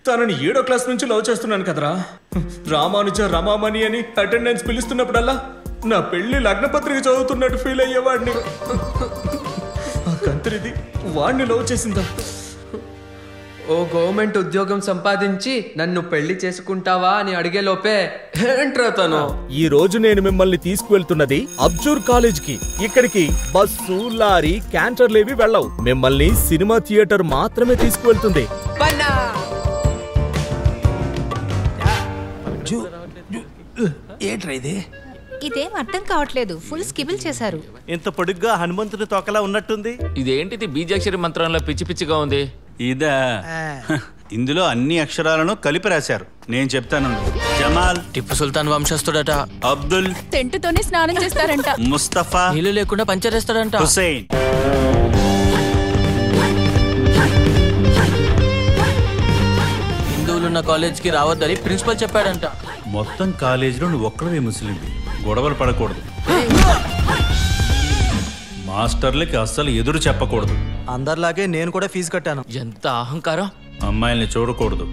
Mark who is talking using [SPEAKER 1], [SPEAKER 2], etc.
[SPEAKER 1] తనని 7వ క్లాస్ నుంచి లవ్ చేస్తున్నాను కదరా. రామానుజ రమామణి అని అటెండెన్స్ పిలుస్తున్నప్పుడల్లా నా పెళ్లి లగ్నపత్రిక చదువుతున్నట్టు ఫీల్ అయ్యేవాడిని. ఆ కంత్రిది వాడిని లవ్ చేసిందా?
[SPEAKER 2] ఓ గవర్నమెంట్ ఉద్యోగం సంపాదించి నన్ను పెళ్లి చేసుకుంటావా అని అడిగే లోపే ఏంట్రా తను.
[SPEAKER 3] ఈ రోజు నేను మిమ్మల్ని తీసుకువెళ్తున్నది అబ్జూర్ కాలేజ్ కి. ఇక్కడికి బస్సు, లారీ, క్యాంటర్లేవి వెళ్ళవు. మిమ్మల్ని సినిమా థియేటర్ మాత్రమే తీసుకువెళ్తుంది.
[SPEAKER 4] ఏంట్రా ఇది?
[SPEAKER 5] ఇదేం అర్థం కావట్లేదు. ఫుల్ స్కిబుల్ చేశారు.
[SPEAKER 6] ఇంత పొడుగ్గా హనుమంతుని తోకలా ఉన్నట్టుంది.
[SPEAKER 7] ఇదేంటిది బీజాక్షరి మంత్రంలో పిచ్చి పిచ్చిగా ఉంది.
[SPEAKER 8] ఇదా? ఇందులో అన్ని అక్షరాలను కలిపి రాశారు. నేను చెప్తాను. జమాల్
[SPEAKER 7] టిప్పు సుల్తాన్ వంశస్థుడట.
[SPEAKER 8] అబ్దుల్
[SPEAKER 5] టెంటుతోనే స్నానం చేస్తారంట.
[SPEAKER 8] ముస్తఫా
[SPEAKER 7] నీళ్ళు లేకుండా పంచరేస్తాడంట.
[SPEAKER 8] హుసేన్.
[SPEAKER 7] హిందువులున్న కాలేజ్ కి రావద్దని ప్రిన్సిపల్ చెప్పాడంట.
[SPEAKER 8] మొత్తం కాలేజీలో నువ్వు ఒక్కడవే ముస్లింవి. గొడవలు పడకూడదు. మాస్టర్లకి అస్సలు ఎదురు చెప్పకూడదు.
[SPEAKER 4] అందరిలాగే నేను కూడా ఫీజు కట్టాను.
[SPEAKER 7] ఎంత అహంకారం.
[SPEAKER 8] అమ్మాయిల్ని చూడకూడదు.